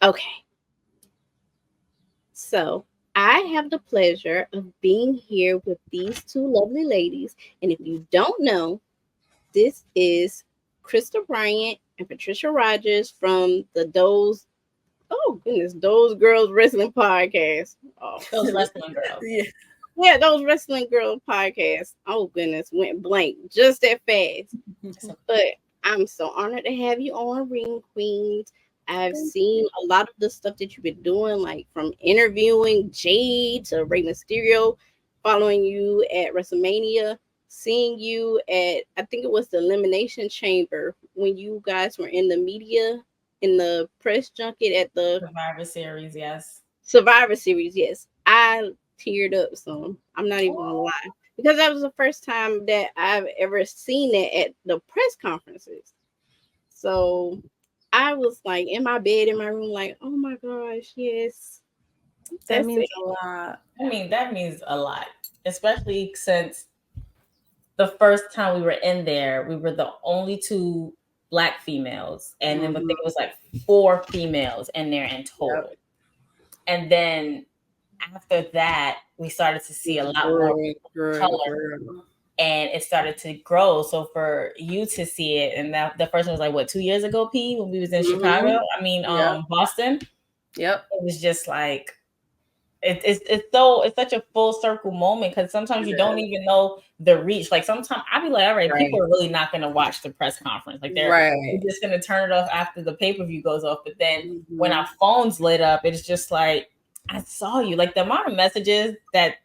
Okay. So I have the pleasure of being here with these two lovely ladies. And if you don't know, this is Krista Bryant and Patricia Rogers from the Those Girls Wrestling Podcast. Oh, Those wrestling girls. Yeah. yeah, Those Wrestling Girls Podcast. Oh, goodness, went blank just that fast. But I'm so honored to have you on, Ring Queens. I've seen a lot of the stuff that you've been doing, like from interviewing Jade to Rey Mysterio, following you at WrestleMania, seeing you at, I think it was the Elimination Chamber when you guys were in the media, in the press junket at the Survivor Series, yes. Survivor Series. Yes, I teared up some. I'm not even gonna lie, because that was the first time that I've ever seen it at the press conferences. So I was like in my bed in my room, like, oh my gosh, yes, That that's means it. a lot. I mean, that means a lot, especially since the first time we were in there, we were the only two black females, and then I think it was like four females in there in total. Yep. And then after that, we started to see a lot more color, and it started to grow. So for you to see it, and that the first one was like what 2 years ago, P, when we was in Chicago. I mean, Boston. Yep. It was just like it's such a full circle moment, because sometimes you don't even know the reach. Like sometimes I'll be like, all right, people are really not going to watch the press conference. Like they're just going to turn it off after the pay-per-view goes off. But then when our phones lit up, it's just like, I saw you. Like the amount of messages that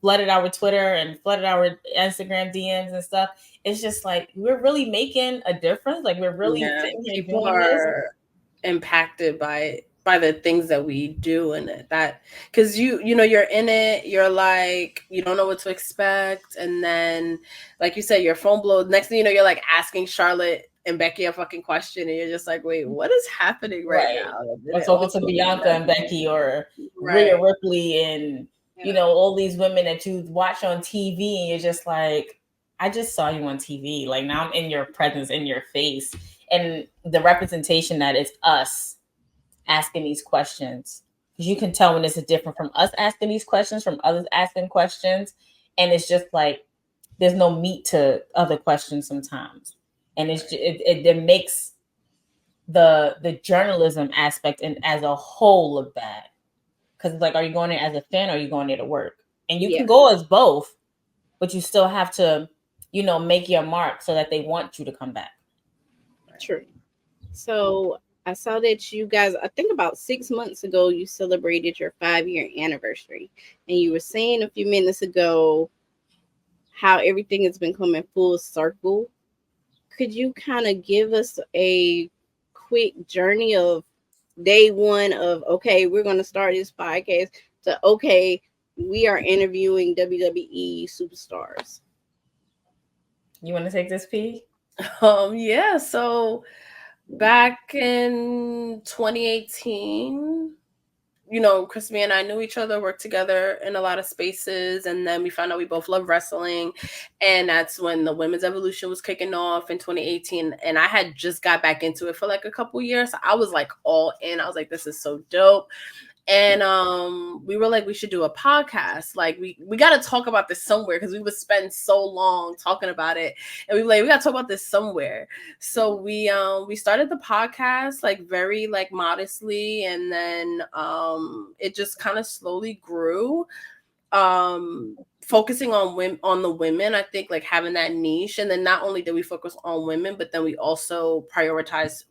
flooded our Twitter and flooded our Instagram DMs and stuff. It's just like, we're really making a difference. Like we're really sitting here people doing are impacted by the things that we do in it, that because you know you're in it, you're like, you don't know what to expect, and then like you said, your phone blows. Next thing you know, you're like asking Charlotte and Becky a fucking question, and you're just like, wait, what is happening right now? Or talking to Bianca and Becky, or Rhea Ripley, and you know, all these women that you watch on TV, and you're just like, I just saw you on TV. Like now I'm in your presence, in your face, and the representation that is us asking these questions. Because you can tell when it's different from us asking these questions, from others asking questions, and it's just like there's no meat to other questions sometimes, and it makes the journalism aspect and as a whole look bad. Because it's like, are you going there as a fan, or are you going there to work? And you can go as both, but you still have to, you know, make your mark so that they want you to come back. True. So I saw that you guys, I think about 6 months ago, you celebrated your 5-year anniversary. And you were saying a few minutes ago how everything has been coming full circle. Could you kind of give us a quick journey of day one of, okay, we're going to start this podcast, to, okay, we are interviewing WWE superstars? You want to take this, P? Yeah, so back in 2018, you know, Krista and I knew each other, worked together in a lot of spaces, and then we found out we both love wrestling, and that's when the women's evolution was kicking off in 2018, and I had just got back into it for like a couple years. So I was like all in. I was like, this is so dope. And we were like, we should do a podcast. Like we got to talk about this somewhere, because we would spend so long talking about it, and we were like, we got to talk about this somewhere. So we started the podcast like very like modestly, and then it just kind of slowly grew. Focusing on the women, I think, like having that niche. And then not only did we focus on women, but then we also prioritized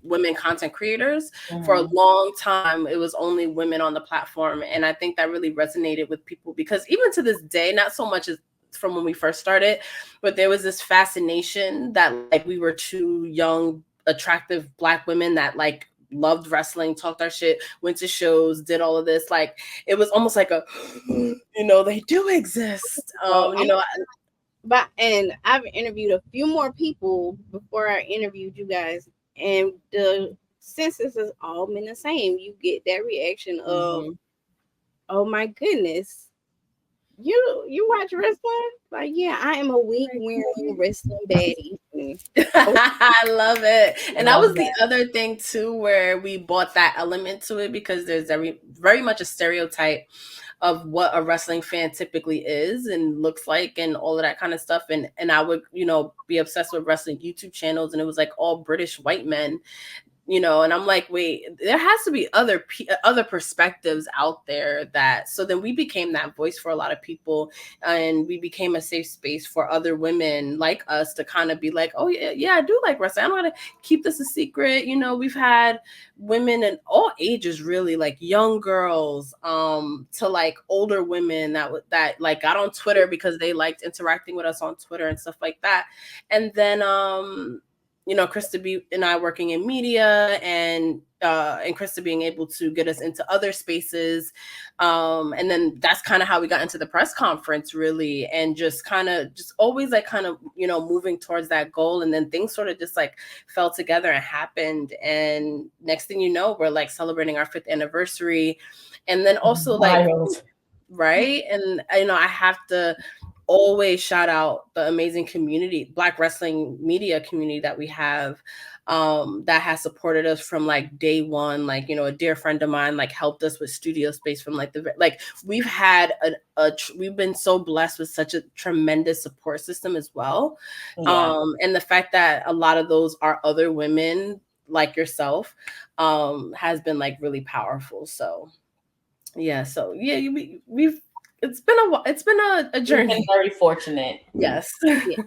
women content creators. For a long time, it was only women on the platform, and I think that really resonated with people, because even to this day, not so much as from when we first started, but there was this fascination that like we were two young, attractive Black women that like loved wrestling, talked our shit, went to shows, did all of this. Like it was almost like a, you know, they do exist. You know, but and I've interviewed a few more people before I interviewed you guys, and the census has all been the same. You get that reaction of, oh my goodness, you watch wrestling? Like, yeah, I am a wig wearing wrestling baddie. me. I love it. And that was that. the other thing too, where we brought that element to it, because there's very much a stereotype of what a wrestling fan typically is and looks like and all of that kind of stuff. And I would, be obsessed with wrestling YouTube channels, and it was like all British white men, and I'm like, wait, there has to be other perspectives out there. So then we became that voice for a lot of people, and we became a safe space for other women like us to kind of be like, oh yeah, I do like wrestling. I don't want to keep this a secret. We've had women in all ages, really, like young girls to like older women that like got on Twitter because they liked interacting with us on Twitter and stuff like that. And then Krista B and I working in media, and Krista being able to get us into other spaces. And then that's kind of how we got into the press conference, really, and just always like moving towards that goal. And then things sort of just like fell together and happened. And next thing you know, we're like celebrating our 5th anniversary. And then also right. And, I have to always shout out the amazing community, Black wrestling media community that we have, that has supported us from like day one. Like, a dear friend of mine like helped us with studio space from like we've had we've been so blessed with such a tremendous support system as well. Yeah. And the fact that a lot of those are other women like yourself has been like really powerful. So yeah, we've it's been a journey. We've been very fortunate. Yes. Yeah.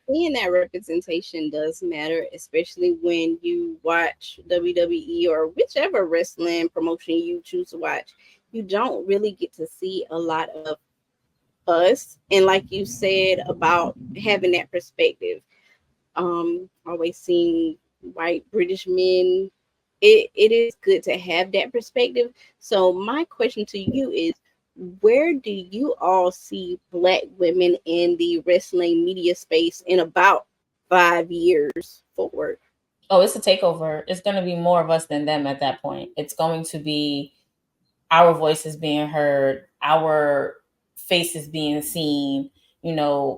Seeing that representation does matter, especially when you watch WWE or whichever wrestling promotion you choose to watch. You don't really get to see a lot of us. And like you said about having that perspective, always seeing white British men, it is good to have that perspective. So my question to you is, where do you all see Black women in the wrestling media space in about 5 years forward? Oh, it's a takeover. It's going to be more of us than them at that point. It's going to be our voices being heard, our faces being seen,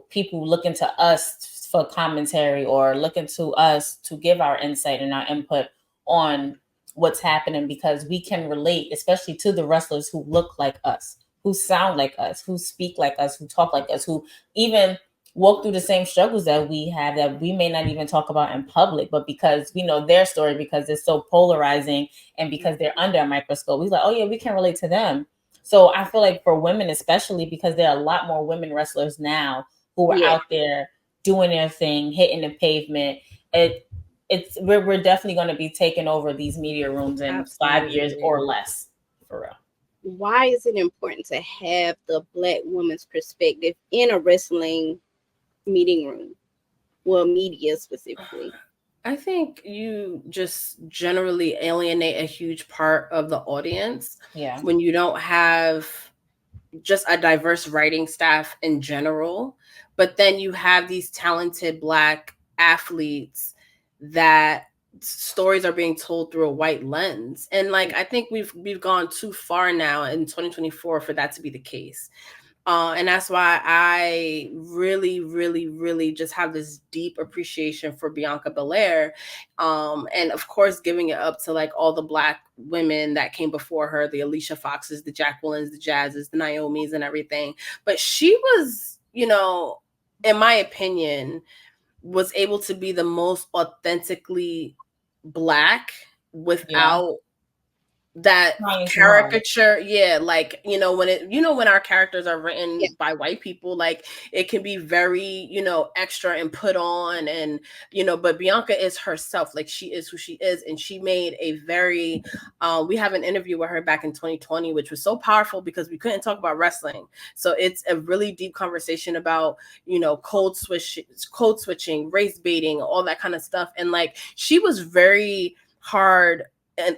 people looking to us for commentary or looking to us to give our insight and our input on what's happening, because we can relate, especially to the wrestlers who look like us, who sound like us, who speak like us, who talk like us, who even walk through the same struggles that we have, that we may not even talk about in public, but because we know their story, because it's so polarizing and because they're under a microscope, we're like, oh yeah, we can relate to them. So I feel like for women, especially because there are a lot more women wrestlers now who are out there doing their thing, hitting the pavement, we're definitely going to be taking over these media rooms in Absolutely. 5 years or less, for real. Why is it important to have the Black woman's perspective in a wrestling meeting room? Well, media specifically. I think you just generally alienate a huge part of the audience when you don't have just a diverse writing staff in general, but then you have these talented Black athletes that stories are being told through a white lens. And like, I think we've gone too far now in 2024 for that to be the case. And that's why I really, really, really just have this deep appreciation for Bianca Belair. And of course, giving it up to like all the Black women that came before her, the Alicia Foxes, the Jacquelines, the Jazzes, the Naomis and everything. But she was, in my opinion, was able to be the most authentically Black without that caricature. Like, when our characters are written by white people, like it can be very, extra and put on, and but Bianca is herself. Like, she is who she is, and she made a very we have an interview with her back in 2020, which was so powerful because we couldn't talk about wrestling, so it's a really deep conversation about code switching, race baiting, all that kind of stuff. And like, she was very hard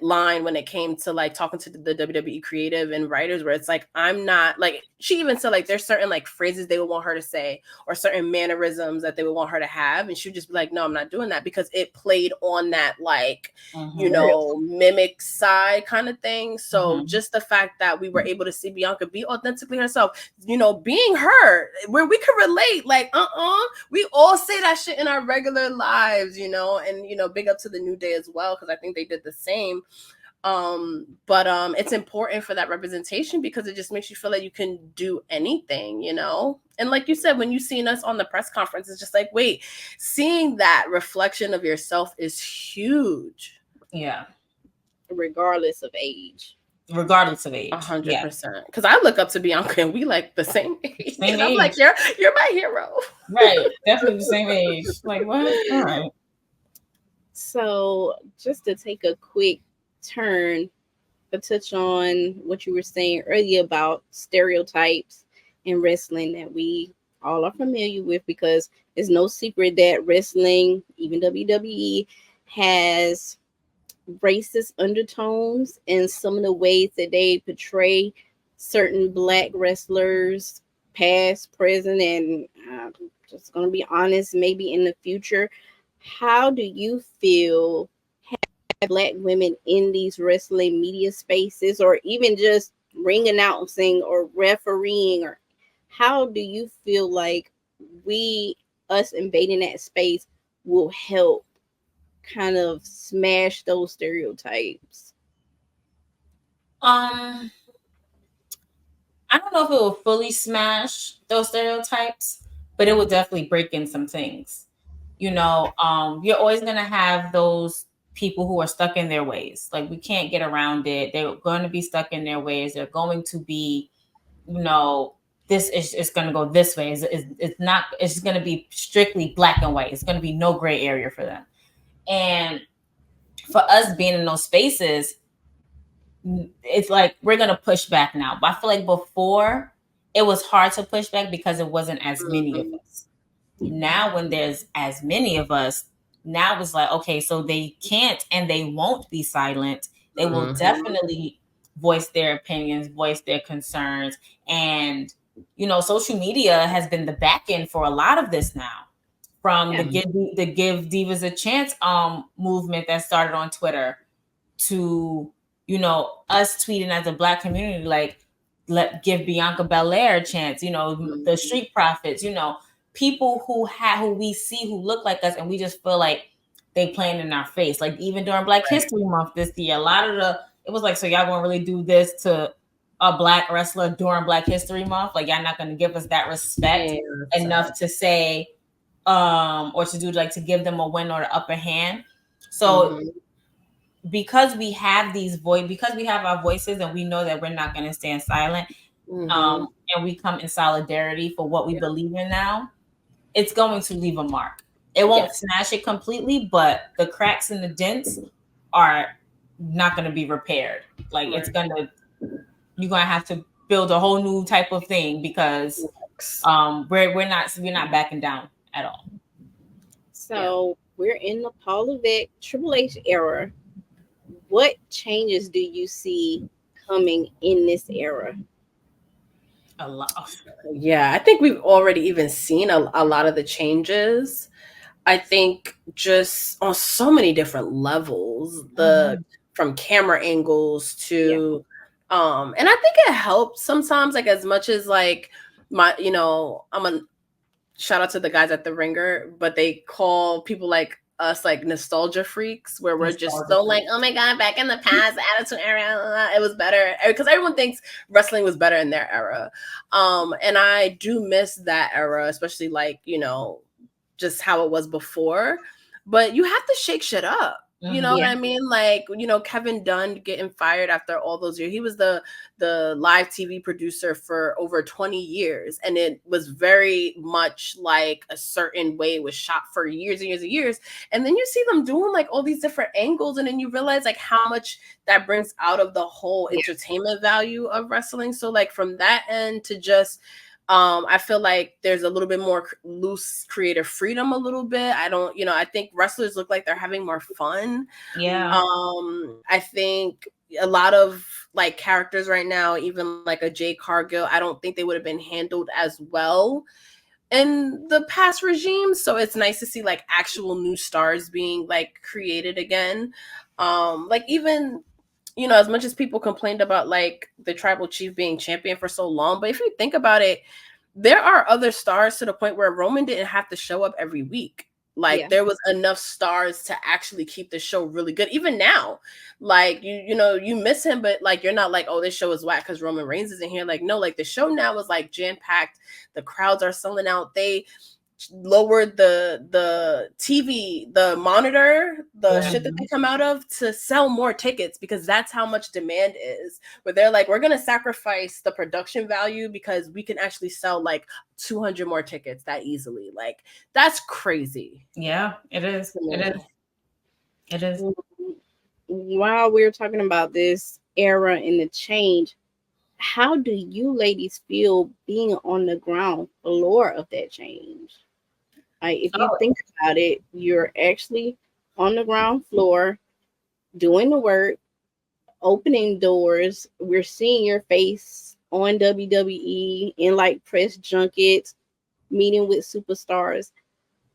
line when it came to like talking to the WWE creative and writers, where it's like, I'm not like, she even said like there's certain like phrases they would want her to say or certain mannerisms that they would want her to have, and she would just be like, no, I'm not doing that, because it played on that like you know, mimic side kind of thing. So just the fact that we were able to see Bianca be authentically herself, you know, being her, where we could relate, like we all say that shit in our regular lives, you know. And you know, big up to the New Day as well, because I think they did the same. But it's important for that representation, because it just makes you feel like you can do anything, you know. And like you said, when you seen us on the press conference, it's just like, wait, seeing that reflection of yourself is huge. Yeah, regardless of age. 100%. Because I look up to Bianca and we like the same age. Same and age. I'm like, you're my hero. Right, definitely the same age. Like, what? All right. So just to take a quick turn to touch on what you were saying earlier about stereotypes in wrestling that we all are familiar with, because it's no secret that wrestling, even WWE, has racist undertones in some of the ways that they portray certain Black wrestlers, past, present, and just going to be honest, maybe in the future. How do you feel Black women in these wrestling media spaces, or even just ring announcing or refereeing, or how do you feel like us invading that space will help kind of smash those stereotypes? I don't know if it will fully smash those stereotypes, but it will definitely break in some things. You know, you're always going to have those people who are stuck in their ways. Like, we can't get around it. They're going to be stuck in their ways. They're going to be, you know, this is going to go this way. It's going to be strictly black and white. It's going to be no gray area for them. And for us being in those spaces, it's like we're going to push back now. But I feel like before it was hard to push back because it wasn't as many of us. Now, when there's as many of us, now it's like, okay, so they can't and they won't be silent. They will definitely voice their opinions, voice their concerns. And, you know, social media has been the back end for a lot of this now. From the Give Divas a Chance movement that started on Twitter, to, you know, us tweeting as a Black community, like, give Bianca Belair a chance, you know, the Street Profits, you know, people who we see who look like us, and we just feel like they playing in our face. Like, even during Black History Month this year, a lot of it was like, so y'all gonna really do this to a Black wrestler during Black History Month? Like, y'all not gonna give us that respect enough to say, or to do, like, to give them a win or the upper hand. So because we have because we have our voices, and we know that we're not going to stand silent, and we come in solidarity for what we believe in now, it's going to leave a mark. It won't smash it completely, but the cracks and the dents are not going to be repaired. Like, you're going to have to build a whole new type of thing, because we're not backing down at all. So we're in the Paul Levesque Triple H era. What changes do you see coming in this era? A lot. Yeah, I think we've already even seen a lot of the changes. I think just on so many different levels, from camera angles to and I think it helps sometimes, like, as much as like I'm a shout out to the guys at the Ringer, but they call people like us like nostalgia freaks, where we're just so like, oh my god, back in the past, Attitude Era, it was better, because everyone thinks wrestling was better in their era, and I do miss that era, especially, like, you know, just how it was before. But you have to shake shit up. You know what I mean? Like, you know, Kevin Dunn getting fired after all those years. He was the live TV producer for over 20 years. And it was very much like a certain way it was shot for years and years and years. And then you see them doing like all these different angles. And then you realize like how much that brings out of the whole entertainment value of wrestling. So like from that end to just I feel like there's a little bit more loose creative freedom a little bit. I think wrestlers look like they're having more fun. Yeah. I think a lot of like characters right now, even like a Jade Cargill, I don't think they would have been handled as well in the past regime. So it's nice to see like actual new stars being like created again. Like even, as much as people complained about like the tribal chief being champion for so long, but if you think about it, there are other stars to the point where Roman didn't have to show up every week. Like there was enough stars to actually keep the show really good. Even now, like you miss him, but like you're not like, oh, this show is whack because Roman Reigns isn't here. Like no, like the show now is like jam packed. The crowds are selling out. They lowered the TV, the monitor, the shit that they come out of to sell more tickets because that's how much demand is. Where they're like, we're gonna sacrifice the production value because we can actually sell like 200 more tickets that easily. Like that's crazy. Yeah, it is. It is. While we're talking about this era and the change, how do you ladies feel being on the ground floor of that change? Like, if you think about it, you're actually on the ground floor doing the work, opening doors. We're seeing your face on WWE in like press junkets, meeting with superstars.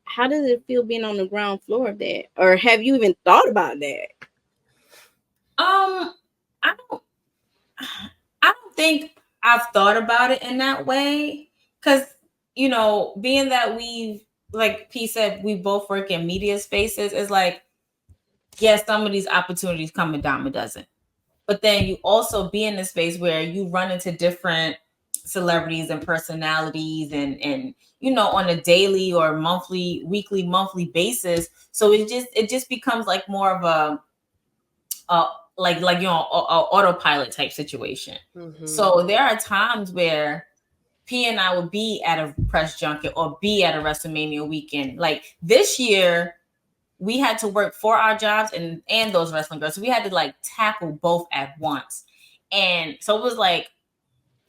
How does it feel being on the ground floor of that? Or have you even thought about that? I don't think I've thought about it in that way. Cause, being that we, like P said, we both work in media spaces, is like, yes, some of these opportunities come a dime a dozen. But then you also be in a space where you run into different celebrities and personalities and on a daily or weekly, monthly basis. So it just becomes like more of a autopilot type situation. Mm-hmm. So there are times where P and I would be at a press junket or be at a WrestleMania weekend. Like this year, we had to work for our jobs and those wrestling girls. So we had to like tackle both at once. And so it was like,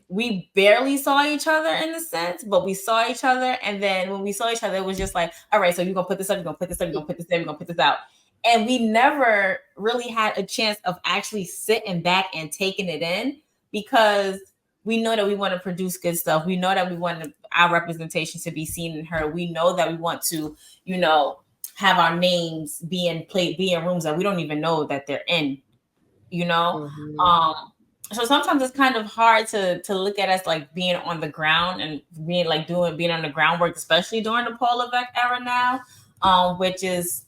we barely saw each other in a sense, but we saw each other. And then when we saw each other, it was just like, all right, so you're going to put this up, you're going to put this up, you're going to put this in, you're going to put this out. And we never really had a chance of actually sitting back and taking it in because we know that we want to produce good stuff. We know that we want our representation to be seen and heard. We know that we want to, have our names be in rooms that we don't even know that they're in, Mm-hmm. So sometimes it's kind of hard to look at us like being on the ground and being on the groundwork, especially during the Paul Levesque era now, which is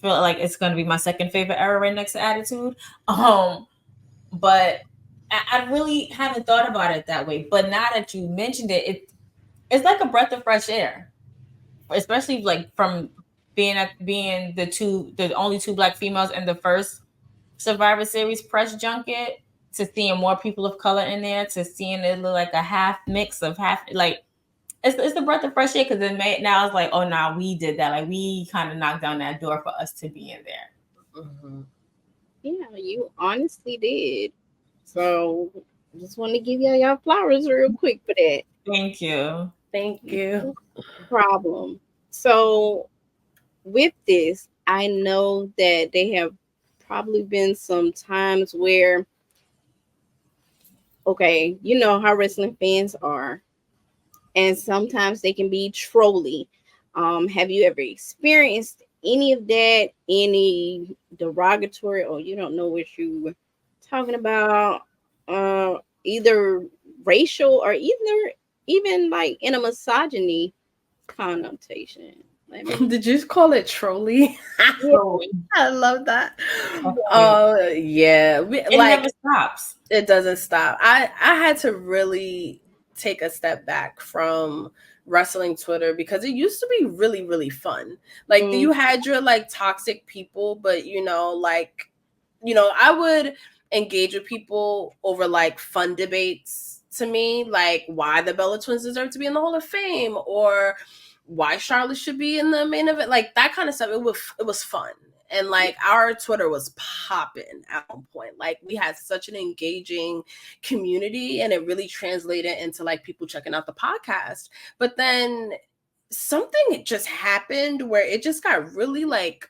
feel like it's going to be my second favorite era right next to Attitude. But I really haven't thought about it that way. But now that you mentioned it, it's like a breath of fresh air, especially like from being the only two Black females in the first Survivor Series press junket, to seeing more people of color in there, to seeing it look like a half mix of half, like it's the breath of fresh air. Because now it's like, oh, nah, we did that. Like we kind of knocked down that door for us to be in there. Mm-hmm. Yeah, you honestly did. So just want to give y'all flowers real quick for that. Thank you. Thank you. No problem. So with this, I know that they have probably been some times where, okay, you know how wrestling fans are, and sometimes they can be trolly. Have you ever experienced any of that? Any derogatory, or you don't know what you were talking about, either racial or even like in a misogyny connotation? Did you call it trolly? I love that. Yeah. It never stops. It doesn't stop. I had to really take a step back from wrestling Twitter because it used to be really, really fun. Like you had your like toxic people, but I would engage with people over like fun debates to me, like why the Bella Twins deserve to be in the Hall of Fame or why Charlotte should be in the main event, like that kind of stuff. It was fun. And like our Twitter was popping at one point. Like we had such an engaging community, and it really translated into like people checking out the podcast. But then something just happened where it just got really like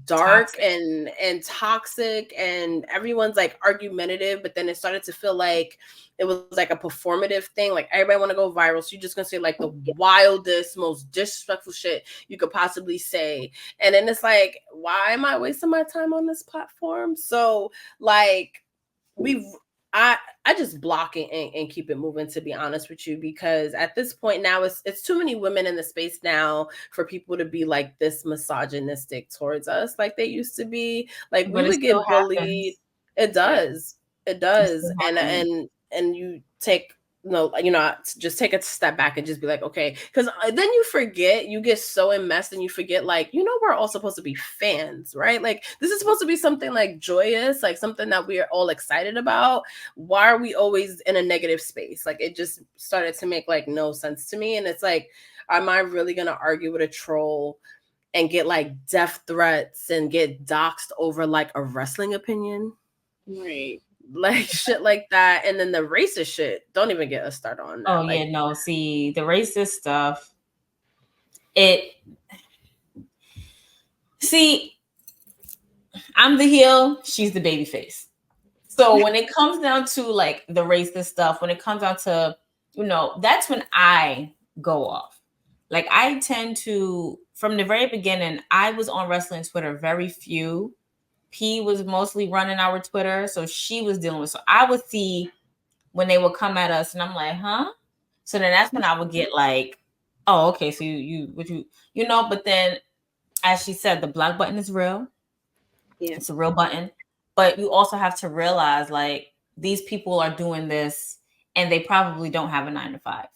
dark and toxic, and everyone's like argumentative, but then it started to feel like it was like a performative thing. Like everybody want to go viral, so you're just gonna say like the wildest, most disrespectful shit you could possibly say. And then it's like, why am I wasting my time on this platform? So like I just block it and keep it moving, to be honest with you, because at this point now it's too many women in the space now for people to be like this misogynistic towards us like they used to be. Like we would get bullied. It does. It does. And you take just take a step back and just be like, okay, because then you get so enmeshed and you forget, like, we're all supposed to be fans, right? Like this is supposed to be something like joyous, like something that we are all excited about. Why are we always in a negative space? Like it just started to make like no sense to me. And it's like, am I really gonna argue with a troll and get like death threats and get doxxed over like a wrestling opinion? Right. Like shit like that. And then the racist shit, don't even get us started on that. Oh, like, yeah, no, see, the racist stuff, I'm the heel, she's the baby face. So when it comes down to like the racist stuff, when it comes down to, that's when I go off. Like I tend to, from the very beginning, I was on wrestling Twitter, very few. P was mostly running our Twitter, so she was dealing with. So I would see when they would come at us, and I'm like, huh? So then that's when I would get like, oh, okay, so but then, as she said, the block button is real. Yeah, it's a real button, but you also have to realize like these people are doing this, and they probably don't have a 9-to-5.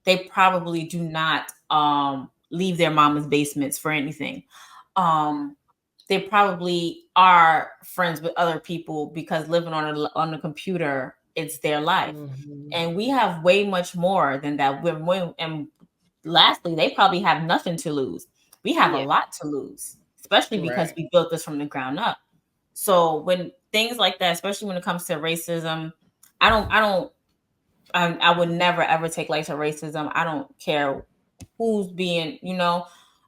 They probably do not leave their mama's basements for anything. They probably are friends with other people because living on a computer, it's their life. Mm-hmm. And we have way much more than that. And lastly, they probably have nothing to lose. We have a lot to lose, especially because we built this from the ground up. So when things like that, especially when it comes to racism, I would never ever take light to racism. I don't care who's being,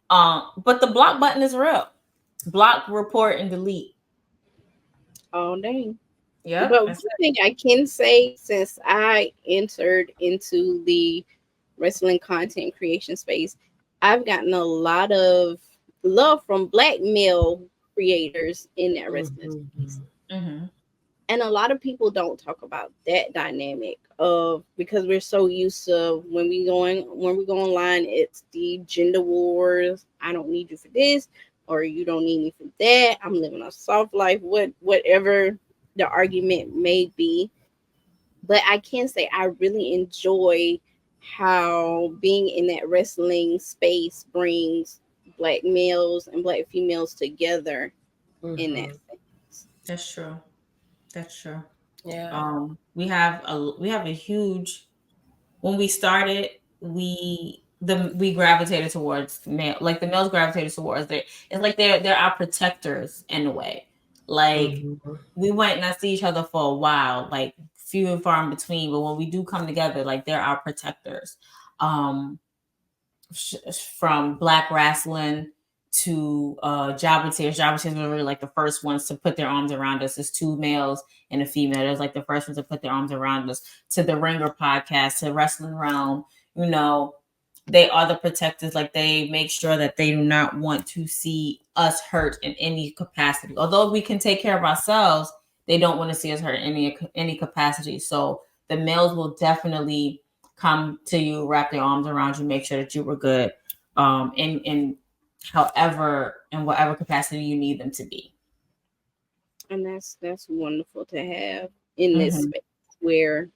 but the block button is real. Block, report, and delete. Oh, dang. Yeah. But one thing I can say, since I entered into the wrestling content creation space, I've gotten a lot of love from Black male creators in that wrestling space. Mm-hmm. And a lot of people don't talk about that dynamic of, because we're so used to when we go online, it's the gender wars. I don't need you for this, or you don't need me for that. I'm living a soft life, whatever the argument may be. But I can say I really enjoy how being in that wrestling space brings Black males and Black females together in that space. That's true. That's true. Yeah. We have a huge, when we started, we gravitated towards male, like the males gravitated towards it. It's like they're our protectors in a way. Like we might not see each other for a while, like few and far in between, but when we do come together, like they're our protectors. From Black wrestling to Jobber Tears. Jobber Tears were really like the first ones to put their arms around us. It's 2 males and a female. It was like the first ones to put their arms around us. To the Ringer podcast, to Wrestling Realm, they are the protectors. Like they make sure that they do not want to see us hurt in any capacity. Although we can take care of ourselves, they don't want to see us hurt in any capacity. So the males will definitely come to you, wrap their arms around you, make sure that you were good, in however, in whatever capacity you need them to be. And that's wonderful to have in this space where,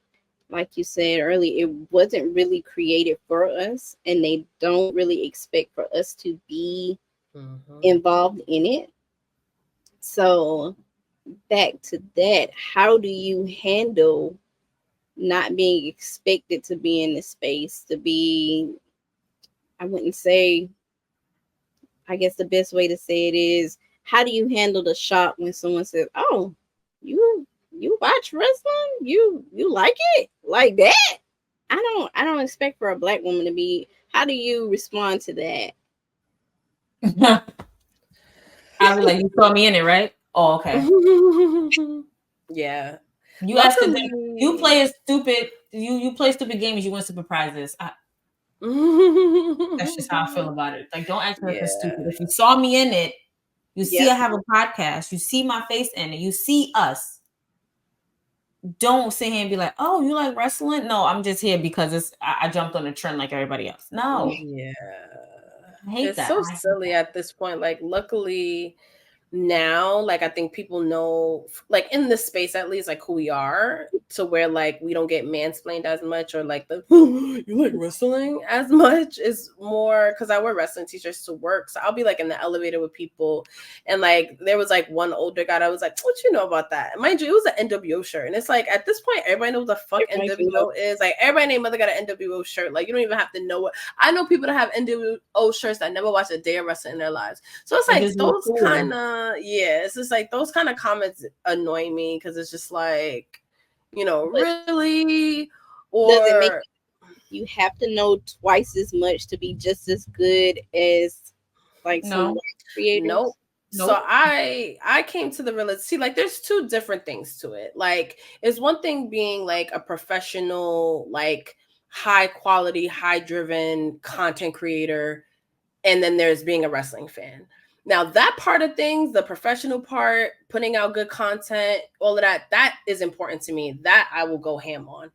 like you said earlier, it wasn't really created for us, and they don't really expect for us to be involved in it. So back to that, how do you handle not being expected to be in the space, to be, I wouldn't say, I guess the best way to say it is, how do you handle the shock when someone says, "Oh, you watch wrestling? You like it like that?" I don't expect for a Black woman to be. How do you respond to that? I was like, you saw me in it, right? Oh, okay. Yeah. You asked them, you play a stupid, you play stupid games, you win stupid prizes. That's just how I feel about it. Like, don't ask me if it's stupid. If you saw me in it, you see I have a podcast, you see my face in it, you see us. Don't sit here and be like, "Oh, you like wrestling?" No, I'm just here because I jumped on a trend like everybody else. No. Yeah. I hate that. So silly at this point. Like, luckily now, like, I think people know, like, in this space at least, like, who we are, to where like we don't get mansplained as much, or like the you like wrestling as much. Is more because I wear wrestling t-shirts to work, so I'll be like in the elevator with people, and like there was like one older guy that was like, "What you know about that?" And mind you, it was an NWO shirt, and it's like at this point everybody knows what the fuck NWO is. Like, everybody named mother got an NWO shirt. Like, you don't even have to know what. I know people that have NWO shirts that never watched a day of wrestling in their lives. So it's like those kind of, yeah, it's just like those kind of comments annoy me, because it's just like, you know, really? Or does it make you have to know twice as much to be just as good as like some creators? Nope. So I came to the realization, see, like, there's two different things to it. Like, it's one thing being like a professional, like high quality, high driven content creator, and then there's being a wrestling fan. Now, that part of things, the professional part, putting out good content, all of that, that is important to me. That I will go ham on.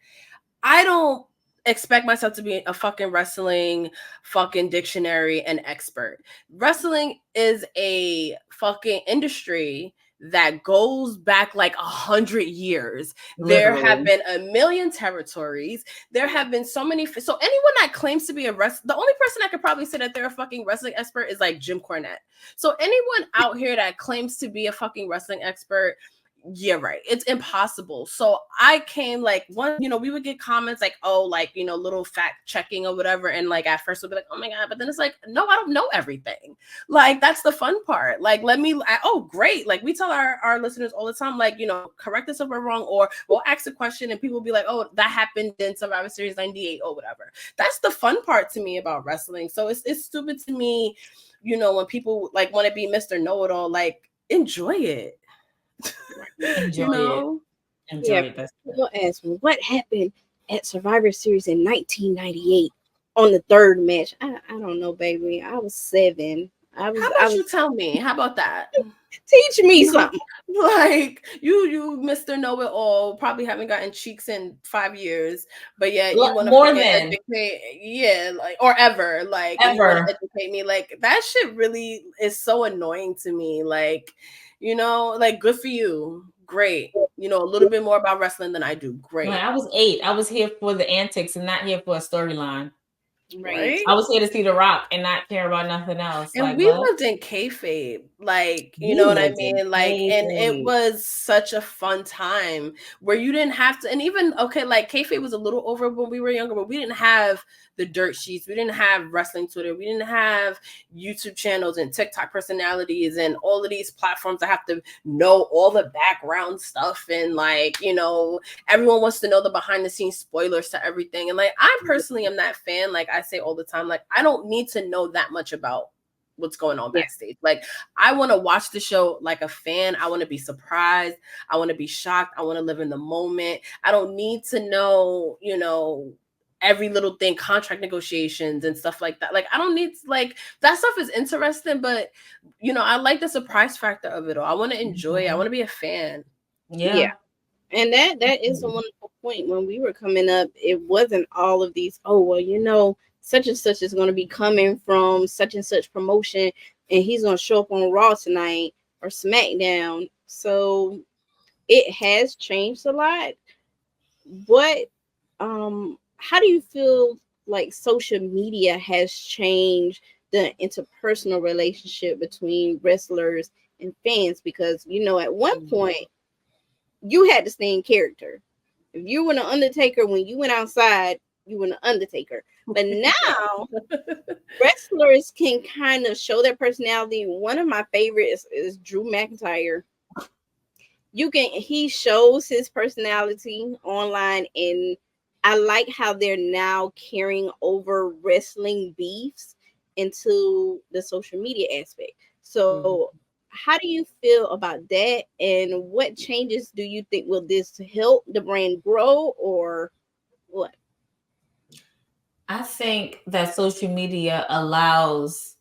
I don't expect myself to be a fucking wrestling fucking dictionary and expert. Wrestling is a fucking industry that goes back like 100 years. Literally. There have been a million territories. There have been so many. So anyone that claims to be a the only person that could probably say that they're a fucking wrestling expert is like Jim Cornette. So anyone out here that claims to be a fucking wrestling expert, yeah, right, it's impossible. So I came like one, you know, we would get comments like, oh, like, you know, little fact checking or whatever, and like at first we'll be like, oh my god, but then it's like, no, I don't know everything. Like, that's the fun part. Like, oh great, like we tell our listeners all the time, like, you know, correct us if we're wrong, or we'll ask a question and people will be like, oh, that happened in Survivor Series 98 or whatever. That's the fun part to me about wrestling. So it's stupid to me, you know, when people like want to be Mr. Know-It-All. Like, enjoy it. Enjoy it. Enjoy it. People ask me what happened at Survivor Series in 1998 on the third match. I don't know, baby. I was 7. How about you tell me? How about that? Teach me something. Like, you Mr. Know-It-All, probably haven't gotten cheeks in 5 years, but yeah, you want to educate, yeah, like, or ever, like, you want to educate me. Like, that shit really is so annoying to me. Like, you know, like, good for you, great. You know a little bit more about wrestling than I do. Great. I was 8. I was here for the antics and not here for a storyline. Right. I was here to see The Rock and not care about nothing else. And like, we lived in kayfabe, like, you know what I mean? Like, and it was such a fun time where you didn't have to, and even, okay, like, kayfabe was a little over when we were younger, but we didn't have the dirt sheets. We didn't have wrestling Twitter. We didn't have YouTube channels and TikTok personalities and all of these platforms that have to know all the background stuff. And like, you know, everyone wants to know the behind the scenes spoilers to everything. And like, I personally am that fan. Like I say all the time, like, I don't need to know that much about what's going on backstage. Like, I want to watch the show like a fan. I want to be surprised. I want to be shocked. I want to live in the moment. I don't need to know, you know, every little thing, contract negotiations and stuff like that. Like, I don't need, like, that stuff is interesting, but, you know, I like the surprise factor of it all. I want to enjoy it. I want to be a fan. Yeah. And that is a wonderful point. When we were coming up, it wasn't all of these, oh, well, you know, such and such is going to be coming from such and such promotion, and he's going to show up on Raw tonight or SmackDown. So it has changed a lot. What, how do you feel like social media has changed the interpersonal relationship between wrestlers and fans? Because, you know, at one point, you had to stay in character. If you were an Undertaker, when you went outside, you were an Undertaker. But now wrestlers can kind of show their personality. One of my favorites is Drew McIntyre. He shows his personality online, and I like how they're now carrying over wrestling beefs into the social media aspect. So how do you feel about that, and what changes do you think will this help the brand grow, or what? I think that social media allows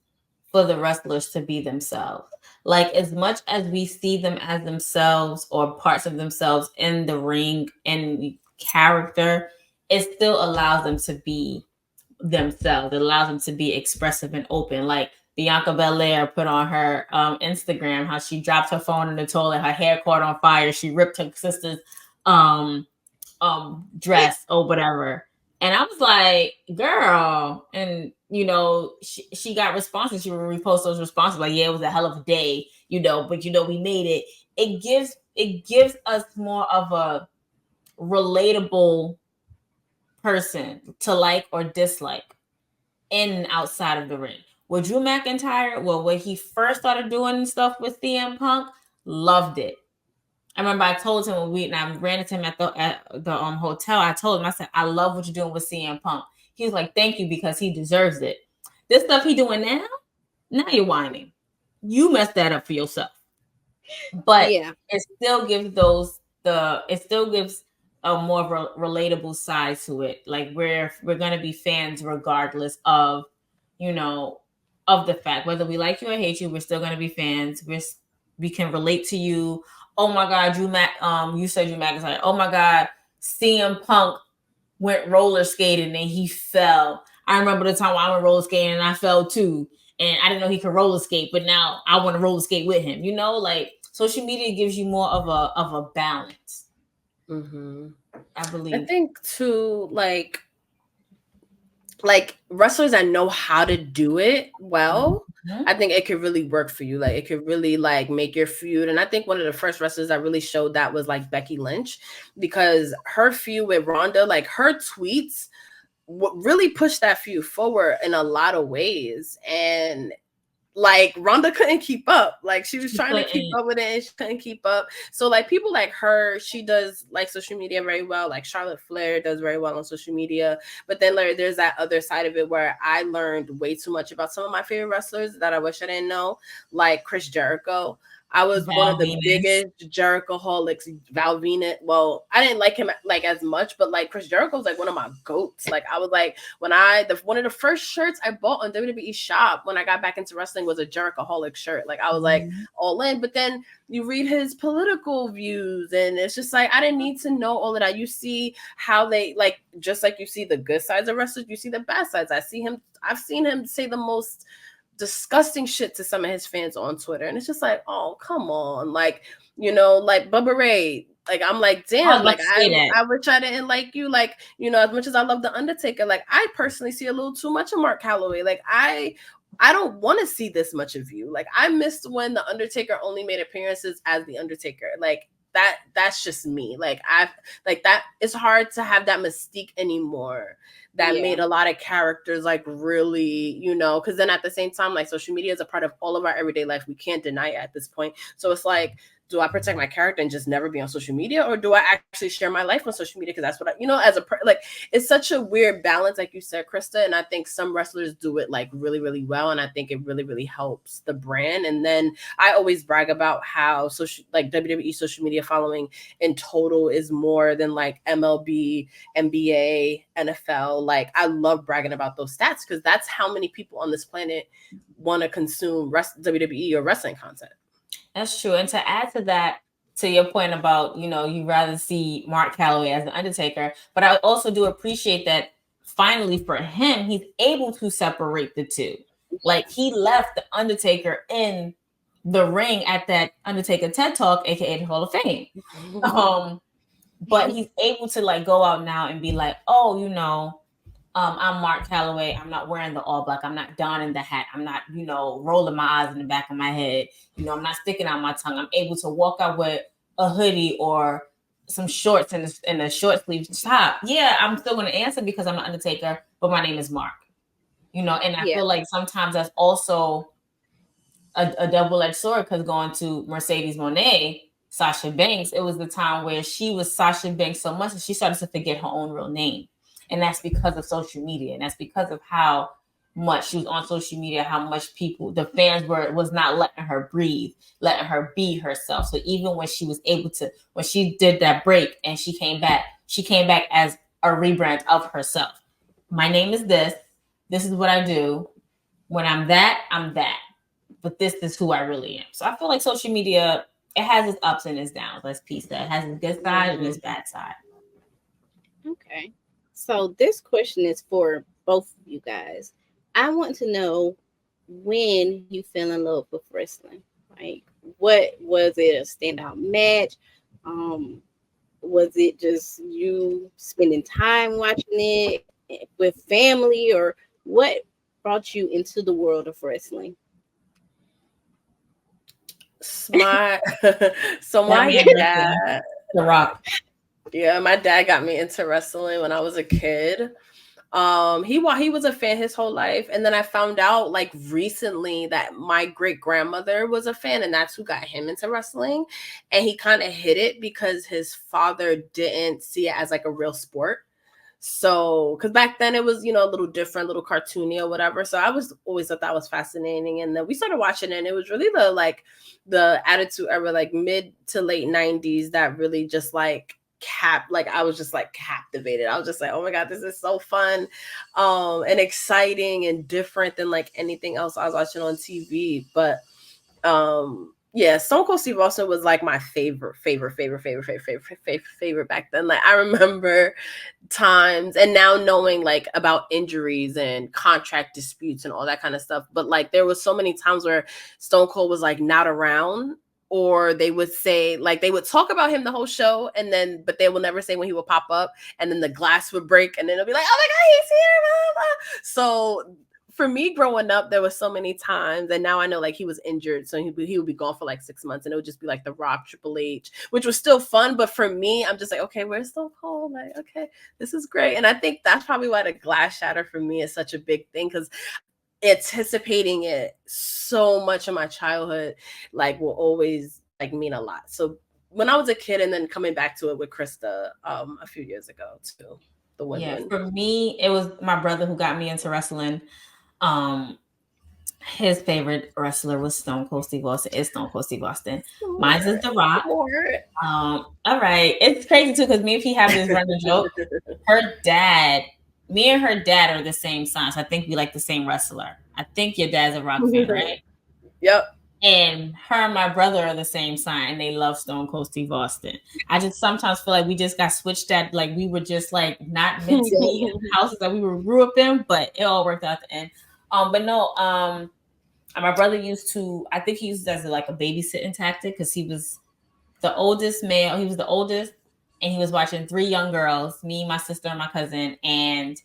for the wrestlers to be themselves. Like, as much as we see them as themselves or parts of themselves in the ring and character, it still allows them to be themselves. It allows them to be expressive and open. Like Bianca Belair put on her Instagram how she dropped her phone in the toilet, her hair caught on fire, she ripped her sister's um dress or whatever. And I was like, girl, and she got responses. She would repost those responses like, yeah, it was a hell of a day, but we made it. It gives us more of a relatable person to like or dislike in and outside of the ring. With Drew McIntyre, well, when he first started doing stuff with CM Punk, loved it. I remember I told him when I ran into him at the hotel. I told him, I said, I love what you're doing with CM Punk. He was like, thank you, because he deserves it. This stuff he doing now you're whining. You messed that up for yourself. But it still gives a more relatable side to it. Like we're gonna be fans regardless of of the fact whether we like you or hate you. We're still gonna be fans. We can relate to you. Oh my God, you said Drew McIntyre. Oh my God, CM Punk went roller skating and he fell. I remember the time when I went roller skating and I fell too. And I didn't know he could roller skate, but now I want to roller skate with him. Like social media gives you more of a balance. I believe. I think too, like wrestlers that know how to do it well, I think it could really work for you. Like it could really like make your feud. And I think one of the first wrestlers that really showed that was like Becky Lynch, because her feud with Ronda, like her tweets really pushed that feud forward in a lot of ways. And like Ronda couldn't keep up. Like she was trying to keep up with it and she couldn't keep up. So like people like her, she does like social media very well. Like Charlotte Flair does very well on social media. But then there's that other side of it where I learned way too much about some of my favorite wrestlers that I wish I didn't know, like Chris Jericho. I was one of the biggest Jericho-holics, Val Venis. Well, I didn't like him like as much, but like Chris Jericho was like one of my goats. Like I was like, when one of the first shirts I bought on WWE Shop when I got back into wrestling was a Jericho-holic shirt. Like I was like all in. But then you read his political views and it's just like, I didn't need to know all of that. You see how they like, just like you see the good sides of wrestlers, you see the bad sides. I've seen him say the most disgusting shit to some of his fans on Twitter, and it's just like, oh come on, like like Bubba Ray, like I'm like, damn, like I wish I didn't like you, like as much as I love the Undertaker, like I personally see a little too much of Mark Calloway. Like I don't want to see this much of you. Like I missed when the Undertaker only made appearances as the Undertaker. Like that's just me. Like that it's hard to have that mystique anymore. That made a lot of characters like really, because then at the same time, like social media is a part of all of our everyday life. We can't deny it at this point. So it's like, do I protect my character and just never be on social media, or do I actually share my life on social media? Because that's what like it's such a weird balance, like you said, Krista. And I think some wrestlers do it like really, really well, and I think it really, really helps the brand. And then I always brag about how WWE social media following in total is more than like MLB, NBA, NFL. Like I love bragging about those stats because that's how many people on this planet want to consume WWE or wrestling content. That's true. And to add to that, to your point about, you rather see Mark Calloway as the Undertaker, but I also do appreciate that finally for him, he's able to separate the two. Like he left the Undertaker in the ring at that Undertaker TED Talk, aka the Hall of Fame. But he's able to like go out now and be like, oh, I'm Mark Calloway. I'm not wearing the all black. I'm not donning the hat. I'm not, rolling my eyes in the back of my head. I'm not sticking out my tongue. I'm able to walk out with a hoodie or some shorts and a short sleeve top, yeah, I'm still going to answer because I'm an Undertaker, but my name is Mark. And I feel like sometimes that's also a double-edged sword, because going to Mercedes Moné, Sasha Banks, it was the time where she was Sasha Banks so much that she started to forget her own real name. And that's because of social media. And that's because of how much she was on social media, how much the fans was not letting her breathe, letting her be herself. So even when she was when she did that break and she came back as a rebrand of herself. My name is this. This is what I do. When I'm that, I'm that. But this is who I really am. So I feel like social media, it has its ups and its downs. Let's piece that. It has its good side and its bad side. Okay. So this question is for both of you guys. I want to know when you fell in love with wrestling. Like, what was it? A standout match? Was it just you spending time watching it with family, or what brought you into the world of wrestling? My dad, The Rock. Yeah, my dad got me into wrestling when I was a kid. He was a fan his whole life, and then I found out like recently that my great grandmother was a fan, and that's who got him into wrestling. And he kind of hid it because his father didn't see it as like a real sport. So, because back then it was, a little different, a little cartoony or whatever. So I was always thought that was fascinating. And then we started watching it, and it was really the Attitude Era, like mid to late 90s, that really just like I was just like captivated. I was just like, oh my God, this is so fun, and exciting and different than like anything else I was watching on TV. But yeah, Stone Cold Steve Austin was like my favorite back then. Like I remember times, and now knowing like about injuries and contract disputes and all that kind of stuff. But like there was so many times where Stone Cold was like not around, or they would say like they would talk about him the whole show, but they will never say when he would pop up, and then the glass would break, and then it'll be like, oh my God, he's here. Blah, blah. So for me growing up, there was so many times, and now I know like he was injured, so he would be gone for like 6 months, and it would just be like The Rock, Triple H, which was still fun. But for me, I'm just like, okay, where's Stone Cold? Like, okay, this is great. And I think that's probably why the glass shatter for me is such a big thing, because anticipating it so much in my childhood like will always like mean a lot. So when I was a kid, and then coming back to it with Krista a few years ago too, the women. Yeah, for me, it was my brother who got me into wrestling. His favorite wrestler was Stone Cold Steve Austin. It's Stone Cold Steve Austin. Mine is The Rock. All right. It's crazy too, because me and he have this running joke. Me and her dad are the same sign. So I think we like the same wrestler. I think your dad's a Rock fan, right? Yep. And her and my brother are the same sign, and they love Stone Cold Steve Austin. I just sometimes feel like we just got switched at, like we were just like not meant to be in the houses that we grew up in, but it all worked out at the end. But no, my brother I think he used it as like a babysitting tactic, because he was the oldest male. He was the oldest, and he was watching 3 young girls, me, my sister, and my cousin. And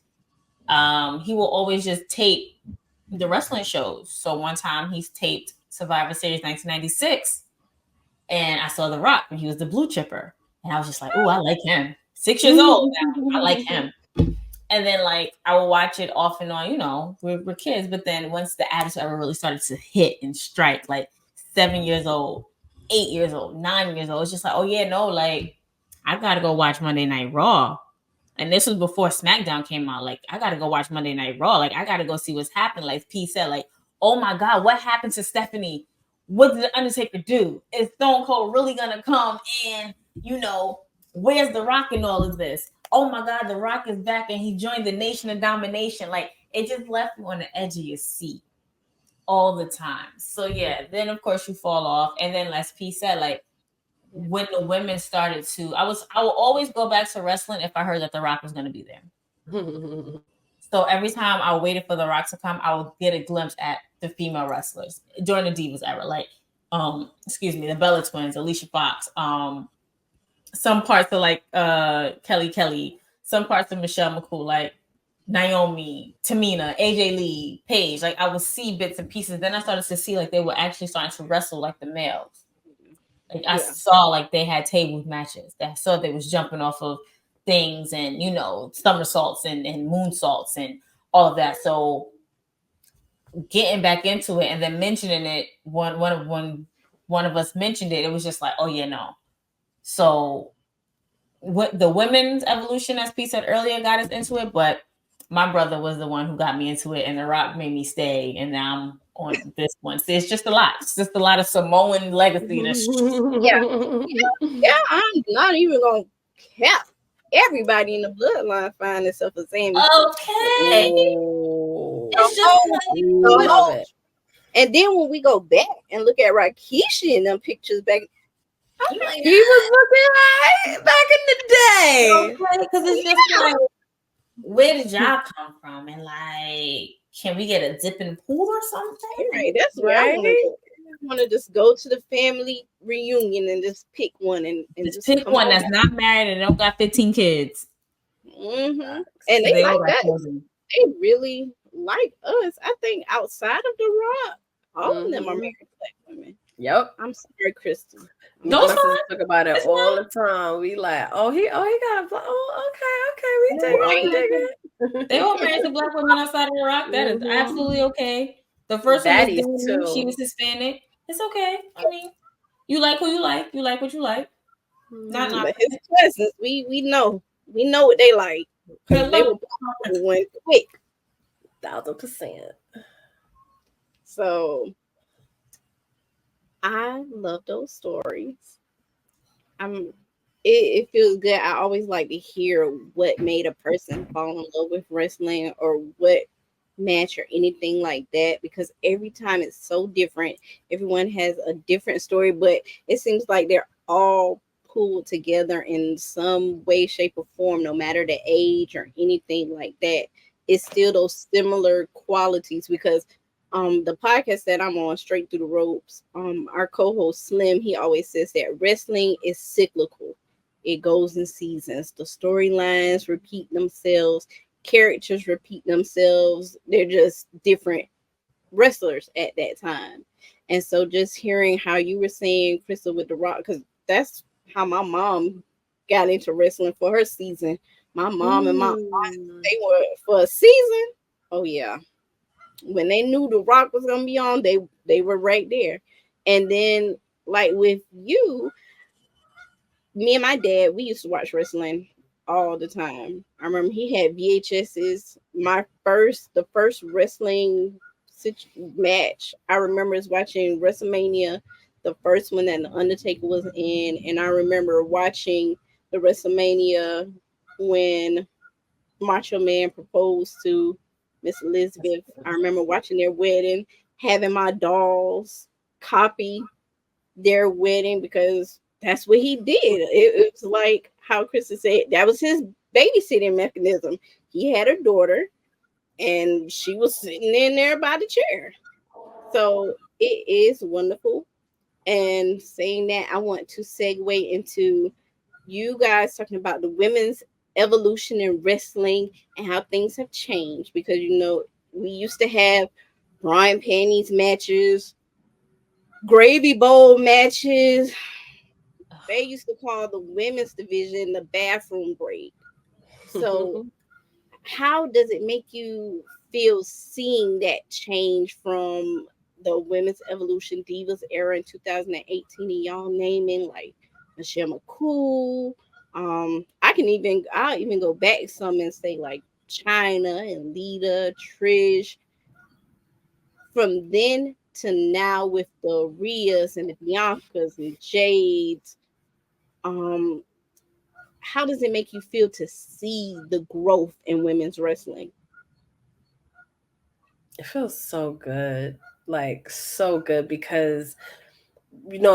he will always just tape the wrestling shows. So one time he's taped Survivor Series 1996, and I saw The Rock, and he was the blue chipper. And I was just like, oh, I like him. 6 years old now. I like him. And then like I will watch it off and on, we're kids. But then once the Attitude Era really started to hit and strike, like 7 years old, 8 years old, 9 years old, it's just like, oh yeah, no, like I gotta go watch Monday Night Raw. And this was before SmackDown came out. Like, I gotta go watch Monday Night Raw. Like, I gotta go see what's happening. Like P said, like, oh my God, what happened to Stephanie? What did the Undertaker do? Is Stone Cold really gonna come? And where's The Rock in all of this? Oh my God, The Rock is back, and he joined the Nation of Domination. Like, it just left you on the edge of your seat all the time. So yeah, then of course you fall off. And then as P said, like, when the women started to, I will always go back to wrestling if I heard that The Rock was going to be there. So every time I waited for The Rock to come, I would get a glimpse at the female wrestlers during the Divas era, like, the Bella Twins, Alicia Fox, some parts of like Kelly, some parts of Michelle McCool, like Naomi, Tamina, AJ Lee, Paige. Like I would see bits and pieces. Then I started to see like they were actually starting to wrestle like the males. Like I saw like they had tables matches. I saw they was jumping off of things and somersaults and moonsaults and all of that. So getting back into it and then mentioning it, one of us mentioned it, it was just like, oh yeah, no. So what the women's evolution, as Pete said earlier, got us into it, but my brother was the one who got me into it, and The Rock made me stay, and now I'm on this one. So it's just a lot. It's just a lot of Samoan legacy. Yeah, I'm not even gonna cap. Everybody in the bloodline find themselves a Sammy. Okay. It's just love it. And then when we go back and look at Rikishi in them pictures back, he was looking like back in the day. Because it's just like, where did y'all come from? And like, can we get a dip in the pool or something? Right, that's where I want to just go to the family reunion and just pick one and just pick one that's not married and don't got 15 kids. Mm-hmm. And they like that. They really like us. I think outside of The Rock, all of them are married black women. Yep. I'm sorry, Krista. Those talk about it all the time. We like, he got a okay, we dig it. They all married to black women outside of The Rock. That is absolutely okay. The first one was Dana, she was Hispanic. It's okay. I mean, you like who you like. You like what you like. But his cousins, we know what they like. They were one quick. 1,000%. So I love those stories. It feels good. I always like to hear what made a person fall in love with wrestling or what match or anything like that, because every time it's so different. Everyone has a different story, but it seems like they're all pulled together in some way, shape, or form, no matter the age or anything like that. It's still those similar qualities, because the podcast that I'm on, Straight Through the Ropes, our co-host Slim, he always says that wrestling is cyclical. It goes in seasons. The storylines repeat themselves, characters repeat themselves. They're just different wrestlers at that time. And so just hearing how you were saying, Krista, with The Rock, because that's how my mom got into wrestling for her season. My mom and my aunt, they were for a season. Oh yeah. When they knew The Rock was gonna be on, they were right there. And then like with you, me and my dad, we used to watch wrestling all the time. I remember he had VHSs. The first wrestling match I remember is watching WrestleMania, the first one that the Undertaker was in, and I remember watching the WrestleMania when Macho Man proposed to Miss Elizabeth. I remember watching their wedding, having my dolls copy their wedding because that's what he did. It was like how Krista said, that was his babysitting mechanism. He had a daughter and she was sitting in there by the chair. So it is wonderful. And saying that, I want to segue into you guys talking about the women's evolution in wrestling and how things have changed, because we used to have bra and panties matches, gravy bowl matches. They used to call the women's division the bathroom break. So how does it make you feel seeing that change from the women's evolution divas era in 2018 and y'all naming like Michelle McCool? I'll even go back some and say like Chyna and Lita, Trish. From then to now with the Rheas and the Biancas and Jades, how does it make you feel to see the growth in women's wrestling? It feels so good, like so good, because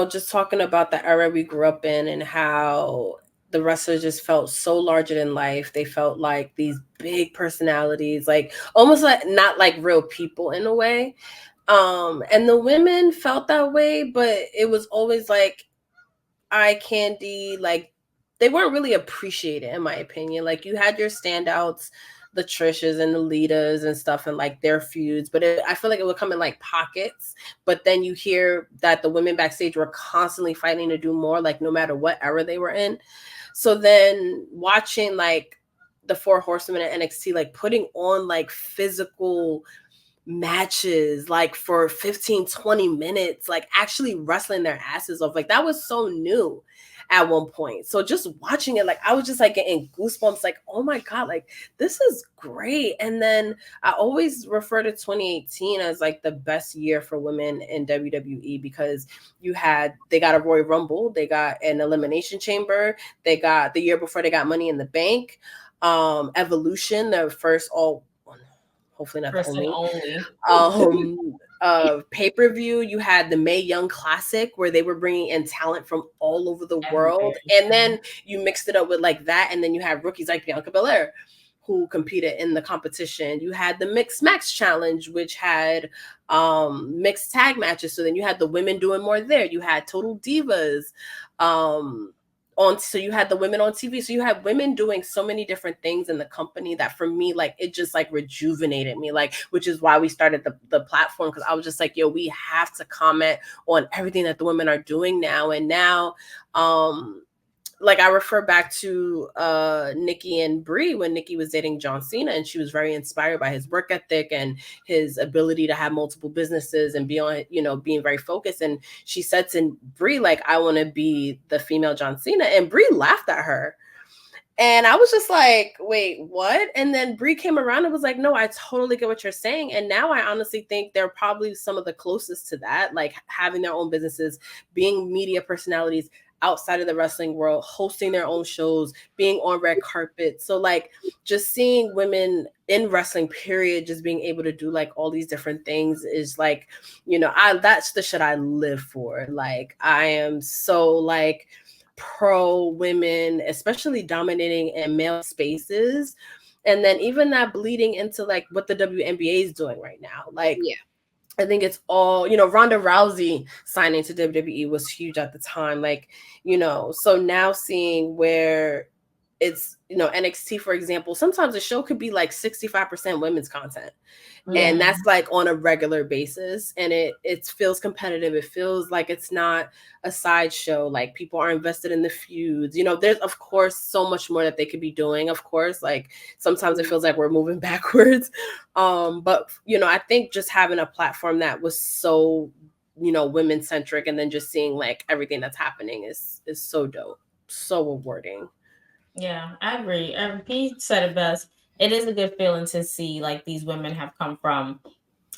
just talking about the era we grew up in and how the wrestlers just felt so larger than life. They felt like these big personalities, like almost like not like real people in a way. And the women felt that way, but it was always like eye candy. Like they weren't really appreciated, in my opinion. Like you had your standouts, the Trishas and the Litas and stuff and like their feuds, but I feel like it would come in like pockets. But then you hear that the women backstage were constantly fighting to do more, like no matter what era they were in. So then watching like the Four Horsewomen at NXT, like putting on like physical matches like for 15-20 minutes, like actually wrestling their asses off, like that was so new at one point. So just watching it, like I was just like getting goosebumps, like oh my god, like this is great. And then I always refer to 2018 as like the best year for women in WWE, because they got a Royal Rumble, they got an Elimination Chamber, they got the year before they got Money in the Bank, Evolution, the first all, hopefully not the only pay-per-view. You had the Mae Young Classic where they were bringing in talent from all over the world, and then you mixed it up with like that, and then you had rookies like Bianca Belair who competed in the competition. You had the Mixed Match Challenge, which had mixed tag matches, so then you had the women doing more there. You had Total Divas so you had the women on TV. So you had women doing so many different things in the company that for me, like it just like rejuvenated me, like, which is why we started the platform, because I was just like, yo, we have to comment on everything that the women are doing now. And now like I refer back to Nikki and Brie when Nikki was dating John Cena, and she was very inspired by his work ethic and his ability to have multiple businesses and be on, being very focused. And she said to Brie, like, I want to be the female John Cena. And Brie laughed at her. And I was just like, wait, what? And then Brie came around and was like, no, I totally get what you're saying. And now I honestly think they're probably some of the closest to that, like having their own businesses, being media personalities outside of the wrestling world, hosting their own shows, being on red carpet. So like just seeing women in wrestling period, just being able to do like all these different things is like, that's the shit I live for. Like I am so like pro women, especially dominating in male spaces. And then even that bleeding into like what the WNBA is doing right now. Like, yeah. I think it's all, Ronda Rousey signing to WWE was huge at the time. Like, so now seeing where it's, NXT, for example, sometimes a show could be like 65% women's content. Yeah. And that's like on a regular basis. And it feels competitive. It feels like it's not a sideshow. Like people are invested in the feuds. There's of course so much more that they could be doing. Of course, like sometimes it feels like we're moving backwards. But I think just having a platform that was so, women centric, and then just seeing like everything that's happening is so dope. So rewarding. Yeah, I agree. Pete said it best. It is a good feeling to see like these women have come from,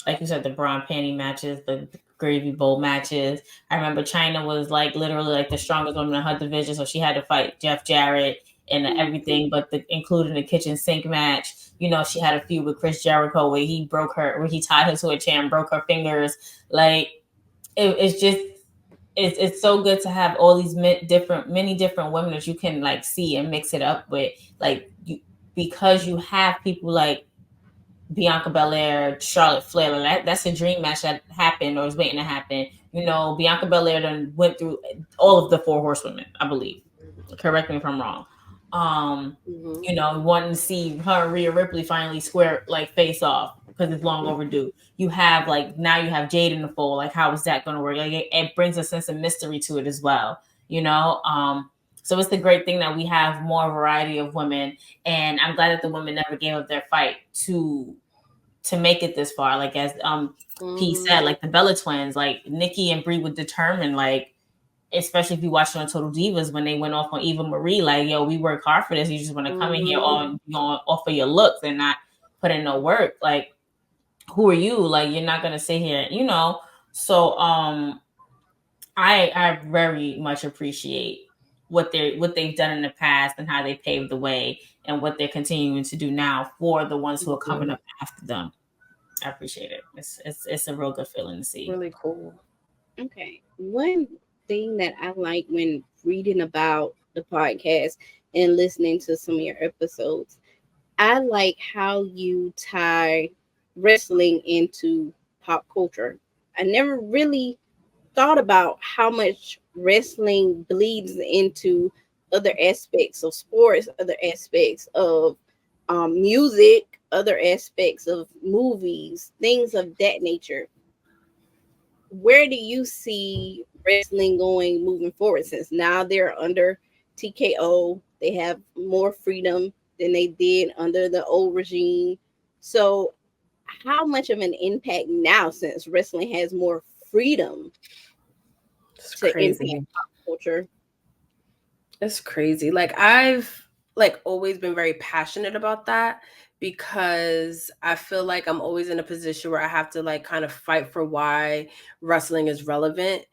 like you said, the bra and panty matches, the gravy bowl matches. I remember China was like literally like the strongest woman in her division, so she had to fight Jeff Jarrett and everything, but including the kitchen sink match. She had a feud with Chris Jericho where he tied her to a chair and broke her fingers. Like it's just. It's so good to have all these many different women that you can like see and mix it up with, like because you have people like Bianca Belair, Charlotte Flair. Like that's a dream match that happened or is waiting to happen. Bianca Belair done went through all of the Four Horsewomen, I believe. Correct me if I'm wrong. Wanting to see her and Rhea Ripley finally square like face off, because it's long overdue. You have now you have Jade in the fold. Like, how is that going to work? Like, it brings a sense of mystery to it as well. So it's the great thing that we have more variety of women, and I'm glad that the women never gave up their fight to make it this far. Like as P said, like the Bella twins, like Nikki and Brie were determined, like. Especially if you watch it on Total Divas when they went off on Eva Marie, like, yo, we work hard for this. You just want to come in here off of your looks and not put in no work. Like, who are you? Like, you're not gonna sit here, So I very much appreciate what they've done in the past and how they paved the way and what they're continuing to do now for the ones who are coming up after them. I appreciate it. It's a real good feeling to see. Really cool. Okay. One thing that I like when reading about the podcast and listening to some of your episodes, I like how you tie wrestling into pop culture. I never really thought about how much wrestling bleeds into other aspects of sports, other aspects of music, other aspects of movies, things of that nature. Where do you see wrestling going moving forward? Since now they're under TKO, they have more freedom than they did under the old regime. So, how much of an impact now, since wrestling has more freedom It's to impact crazy. pop culture? It's crazy. Like I've like always been very passionate about that because I feel like I'm always in a position where I have to like kind of fight for why wrestling is relevant.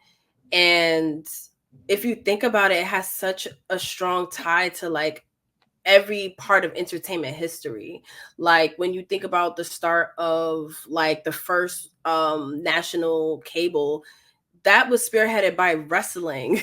And if you think about it, it has such a strong tie to like every part of entertainment history. Like when you think about the start of like the first national cable, that was spearheaded by wrestling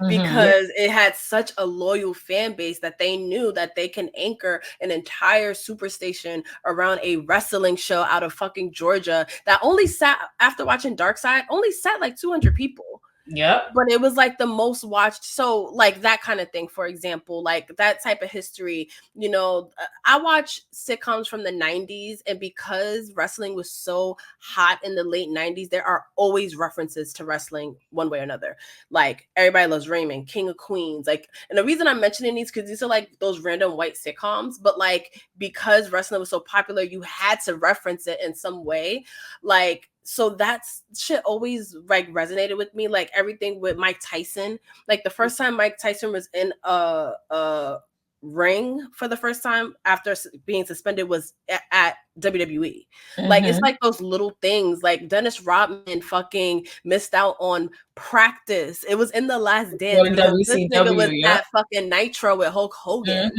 because it had such a loyal fan base that they knew that they can anchor an entire superstation around a wrestling show out of fucking Georgia that only sat, after watching Dark Side, only sat like 200 people. Yep. But it was like the most watched. So like that kind of thing, for example, like that type of history, you know, I watch sitcoms from the 90s, and because wrestling was so hot in the late 90s, there are always references to wrestling one way or another. Like Everybody Loves Raymond, King of Queens, like, and the reason I'm mentioning these because these are like those random white sitcoms, but like because wrestling was so popular, you had to reference it in some way. Like, so that's shit always like resonated with me. Like everything with Mike Tyson. Like the first time Mike Tyson was in a ring for the first time after being suspended was at WWE. Like it's like those little things. Like Dennis Rodman fucking missed out on practice. It was in The Last Dance because this nigga was at fucking Nitro with Hulk Hogan.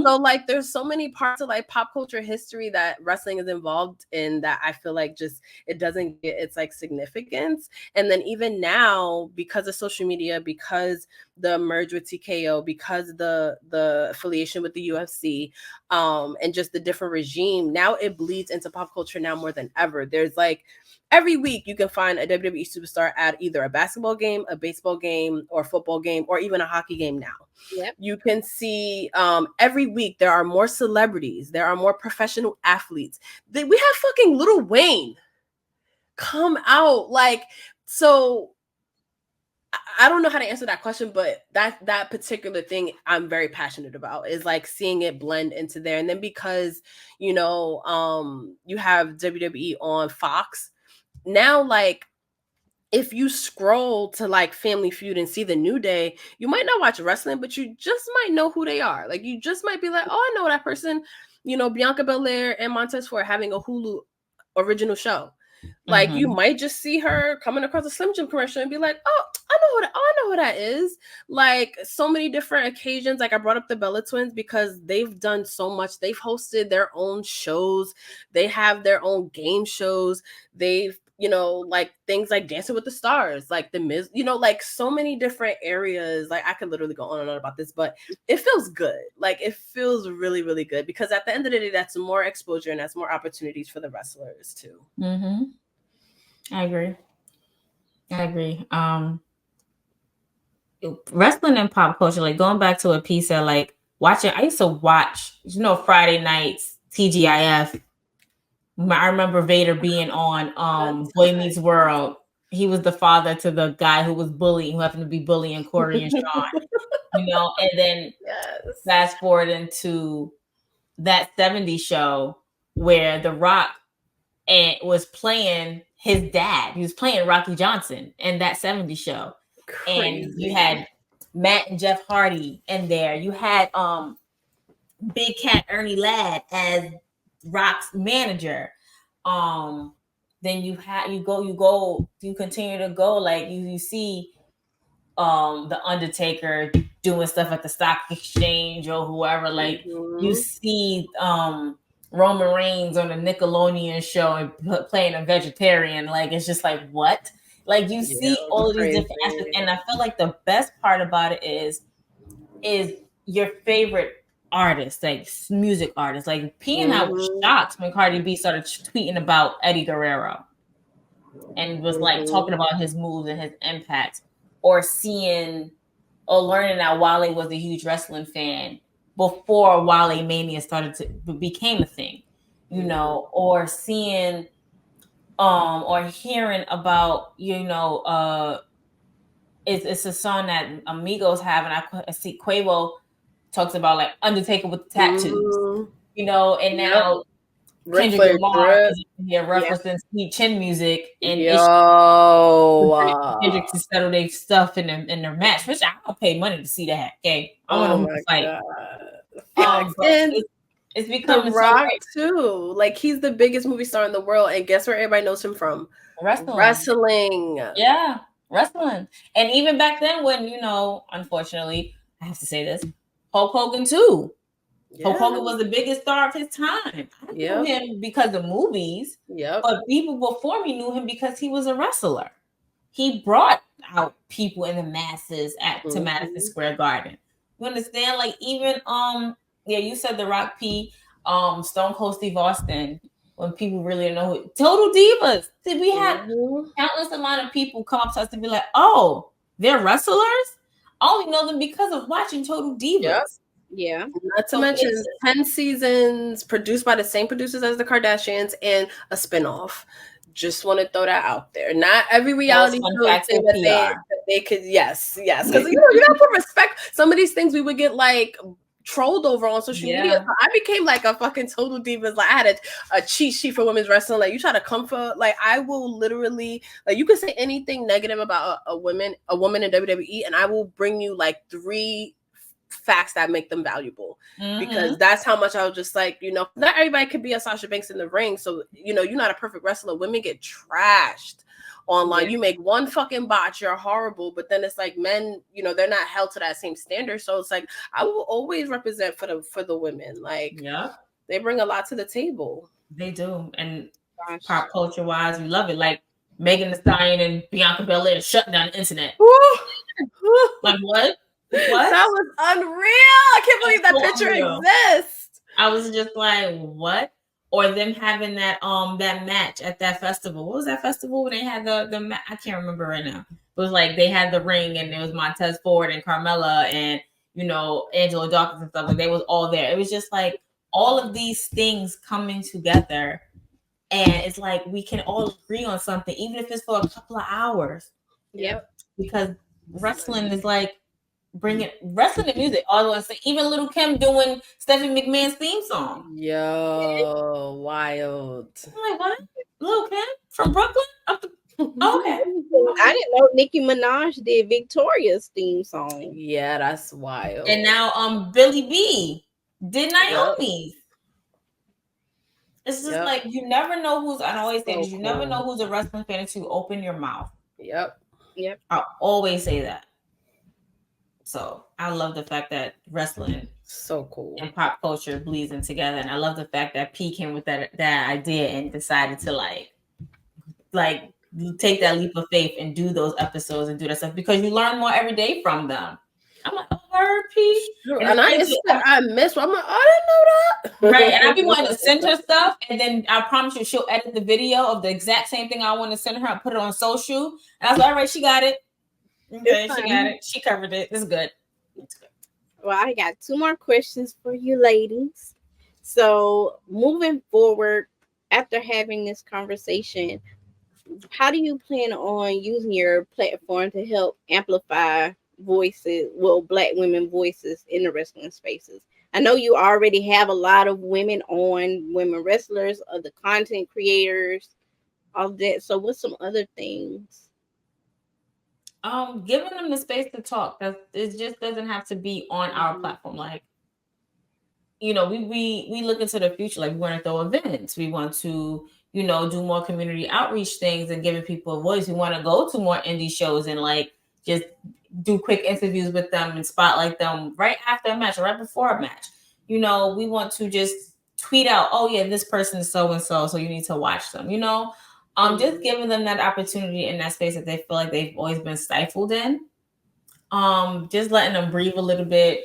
So like there's so many parts of like pop culture history that wrestling is involved in that I feel like just it doesn't get its like significance. And then even now, because of social media, because the merge with TKO, because the affiliation with the UFC, and just the different regime, now it bleeds into pop culture now more than ever. There's like every week you can find a WWE superstar at either a basketball game, a baseball game, or a football game, or even a hockey game now. Yep. You can see every week there are more celebrities, there are more professional athletes. We have fucking Lil Wayne come out. Like, so I don't know how to answer that question, but that particular thing I'm very passionate about is like seeing it blend into there. And then because, you know, you have WWE on Fox now, like if you scroll to like Family Feud and see the New Day, you might not watch wrestling, but you just might know who they are. Like you just might be like, oh, I know that person. You know, Bianca Belair and Montez Ford having a Hulu original show. Like you might just see her coming across a Slim Jim commercial and be like, oh, I know who that is. Like so many different occasions. Like I brought up the Bella Twins because they've done so much. They've hosted their own shows. They have their own game shows. They've, you know, like things like Dancing with the Stars, like the Miz, you know, like so many different areas. Like I could literally go on and on about this, but it feels good. Like it feels really, really good because at the end of the day, that's more exposure and that's more opportunities for the wrestlers too. I agree. Wrestling and pop culture, like going back to a piece of like watching, I used to watch, you know, Friday nights, TGIF. I remember Vader being on Boy Meets World. He was the father to the guy who was bullying, who happened to be bullying Corey and Sean, you know, and then fast forward into that 70s show where The Rock was playing his dad. He was playing Rocky Johnson in that 70s show. Crazy. And you had Matt and Jeff Hardy in there. You had Big Cat Ernie Ladd as Rock's manager. Then you continue to go, like you see the Undertaker doing stuff at the stock exchange or whoever. Like you see Roman Reigns on a Nickelodeon show and playing a vegetarian. Like it's just like what? Like you see all of these different aspects, and I feel like the best part about it is your favorite artists, like music artists. Like P and I was shocked when Cardi B started tweeting about Eddie Guerrero and was like talking about his moves and his impact, or seeing or learning that Wale was a huge wrestling fan before Wale Mania became a thing, you know, or seeing or hearing about, you know, it's a song that Amigos have, and I see Quavo talks about like Undertaker with the tattoos, you know, and now Kendrick Lamar is here referencing Sweet Chin music, and it's Kendrick to settle their stuff in their match, which I'll pay money to see that. Okay, I want to fight. It's becoming Rock too. Like, he's the biggest movie star in the world, and guess where everybody knows him from? Wrestling. Yeah, wrestling. And even back then, when, you know, unfortunately, I have to say this, Hulk Hogan too. Yeah. Hulk Hogan was the biggest star of his time. I knew him because of movies, but people before me knew him because he was a wrestler. He brought out people in the masses to Madison Square Garden. You understand? Like, even you said The Rock P, Stone Cold Steve Austin. When people really didn't know Total Divas. See, we had countless amount of people come up to us to be like, "Oh, they're wrestlers." I only know them because of watching Total Divas. Yeah. Not to mention 10 seasons produced by the same producers as the Kardashians and a spinoff. Just want to throw that out there. Not every reality show say that they could. Yes, because you know, you gotta put respect. Some of these things we would get like trolled over on social media. So I became like a fucking Total Divas. Like, I had a cheat sheet for women's wrestling. Like, you try to come for, like, I will literally, like, you can say anything negative about a woman in WWE, and I will bring you like 3 facts that make them valuable, because that's how much I was just like, you know, not everybody could be a Sasha Banks in the ring. So, you know, you're not a perfect wrestler. Women get trashed online. You make one fucking botch, you're horrible. But then it's like, men, you know, they're not held to that same standard. So it's like, I will always represent for the women. Like, they bring a lot to the table. They do. And pop culture wise, we love it. Like Megan Thee Stallion and Bianca Belair shutting down the internet. Like, what? That was unreal. I can't believe that picture exists. I was just like, what? Or them having that that match at that festival. What was that festival when they had the I can't remember right now. It was like they had the ring, and it was Montez Ford and Carmella and, you know, Angela Dawkins and stuff. Like, they was all there. It was just like all of these things coming together, and it's like we can all agree on something, even if it's for a couple of hours. Because wrestling is like bringing wrestling and music all the way. Even Little Kim doing Stephanie McMahon's theme song. Yo, wild. I'm like, what? Little Kim from Brooklyn? Okay. I didn't know Nicki Minaj did Victoria's theme song. Yeah, that's wild. And now Billy B did Naomi's. It's just like, you never know who's, I always say this, you never know who's a wrestling fan until you open your mouth. I always say that. So I love the fact that wrestling so cool and pop culture bleeds in together, and I love the fact that P came with that idea and decided to like take that leap of faith and do those episodes and do that stuff, because you learn more every day from them. I'm like, oh, P, and I miss. I'm like, I didn't know that. Right, and I be wanting to send her stuff, and then I promise you, she'll edit the video of the exact same thing I want to send her and put it on social. And I was like, all right, she got it. Okay, she got it. She covered it. It's good. It's good. Well, I got 2 more questions for you ladies. So moving forward, after having this conversation, how do you plan on using your platform to help amplify voices, Black women voices in the wrestling spaces? I know you already have a lot of women wrestlers, other content creators, all that. So what's some other things? Giving them the space to talk. It just doesn't have to be on our platform. Like, you know, we look into the future. Like, we want to throw events. We want to, you know, do more community outreach things and giving people a voice. We want to go to more indie shows and like just do quick interviews with them and spotlight them right after a match or right before a match. You know, we want to just tweet out, oh yeah, this person is so and so, so you need to watch them. You know. Just giving them that opportunity in that space that they feel like they've always been stifled in. Just letting them breathe a little bit,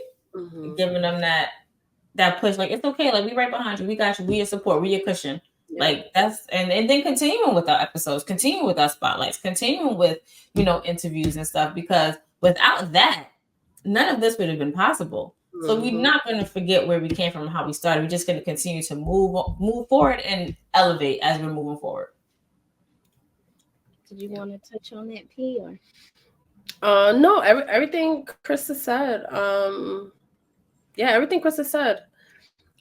giving them that push. Like, it's okay. Like, we right behind you. We got you. We your support. We your cushion. Like, that's and then continuing with our episodes, continuing with our spotlights, continuing with, you know, interviews and stuff. Because without that, none of this would have been possible. So we're not going to forget where we came from and how we started. We're just going to continue to move forward and elevate as we're moving forward. Did you want to touch on that, P? Or? No, everything Krista said. Yeah, everything Krista said.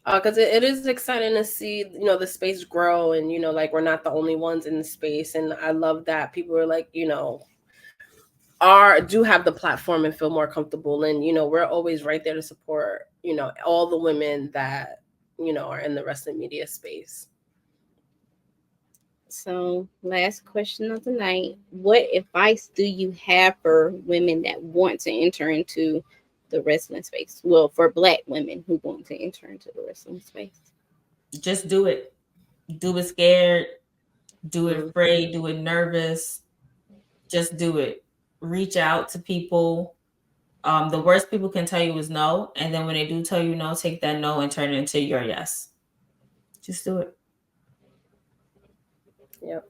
Because it is exciting to see, the space grow, and like we're not the only ones in the space, and I love that people are like, do have the platform and feel more comfortable, and we're always right there to support all the women that are in the wrestling media space. So, last question of the night: what advice do you have for women that want to enter into the wrestling space? Well, for Black women who want to enter into the wrestling space. Just do it. Do it scared. Do it afraid. Do it nervous. Just do it. Reach out to people. The worst people can tell you is no. And then when they do tell you no, take that no and turn it into your yes. Just do it. Yep.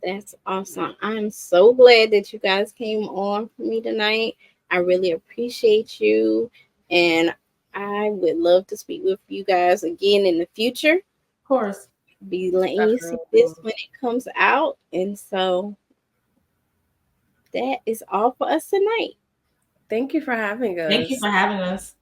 That's awesome. I'm so glad that you guys came on for me tonight. I really appreciate you. And I would love to speak with you guys again in the future. Of course. Be letting you see this when it comes out. And so that is all for us tonight. Thank you for having us. Thank you for having us.